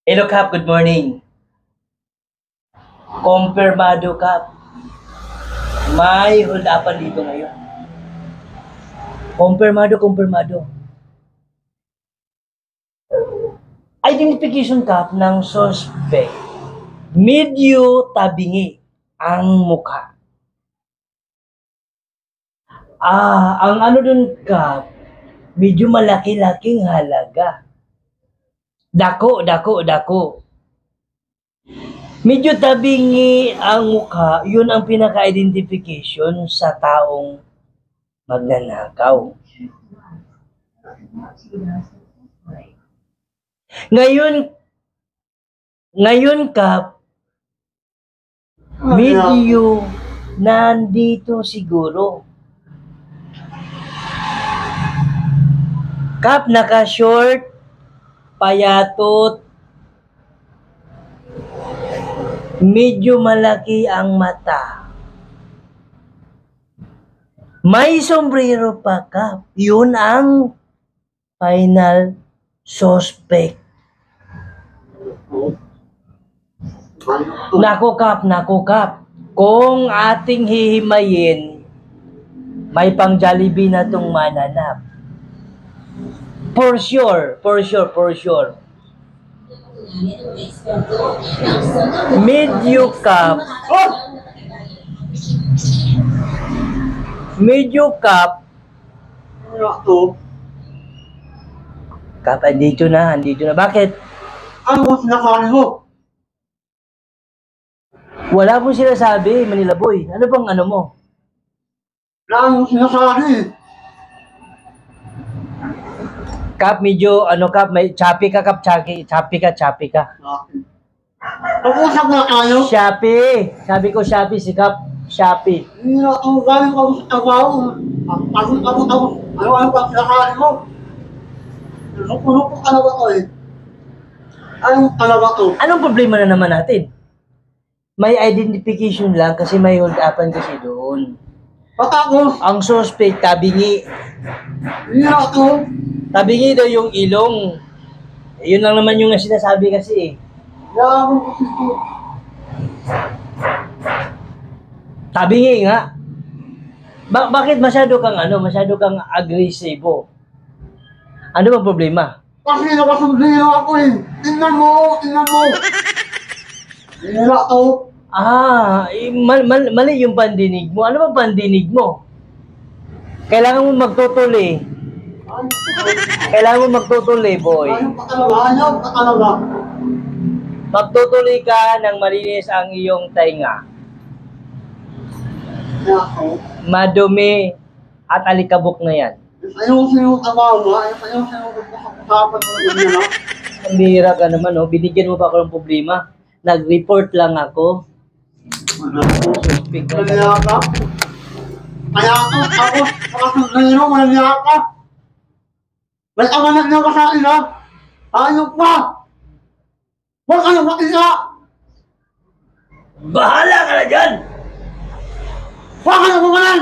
Hello, Kap. Good morning. Kumpirmado, Kap. May hold upan dito ngayon. Kumpirmado. Identification, Kap, ng suspect. Medyo tabingi ang mukha. Ang ano dun, Kap, medyo malaki-laking halaga. Dako. Medyo tabingi ang mukha, yun ang pinaka-identification sa taong magnanakaw. Ngayon, Kap, medyo nandito siguro. Kap, naka-short, payatot, medyo malaki ang mata. May sombrero pa, Kap. Yun ang final suspect. Nako, Kap. Kung ating hihimayin, may pang Jollibee na tong mananap. For sure. Medyo, Kap. Kap, andito na. Bakit? Ano sinakain mo? Wala pong sinasabi, Manila Boy. Ano bang ano mo? Ano sinakain? Kap, medyo, Kap, may choppy ka, Kap, choppy ka. Pag-usap na tayo. Shopee. Sabi ko Shopee, si Kap, Shopee. Hindi na ako galing ako sa trabaho. Ano pang sinakain mo? Puno po talaga ko eh. Anong talaga to? Anong problema na naman natin? May identification lang kasi may hold upan kasi doon. Patapos, Ang suspect, tabingi. hindi na ako. Tabingi daw yung ilong. Yun lang naman yung sinasabi kasi eh. Yaman ko ito. Tabingi nga. Bakit masyado kang agresibo? Ano bang problema? Kasi nakasundino ako eh. Tingnan mo. Hindi na ako. Mali yung pandinig mo. Ano bang pandinig mo? Kailangan mo magtutuloy. Boy. Ayaw pa talaga. Magtutuloy ka ng malinis ang iyong tainga. Hindi ako. Madumi at alikabok na yan. Ayusin yung trabaho mo. Ayusin yung usapan mo. Hindi na. Ang bihira ka naman, oh. Binigyan mo pa ako ng problema. Nag-report lang ako. Malaya ka? Kaya ako, nakasundino, malaya ka. May amanat na ka sa akin ha? Ayok pa! Huwag ka na makita! Bahala ka na dyan! Huwag ka na pumalan!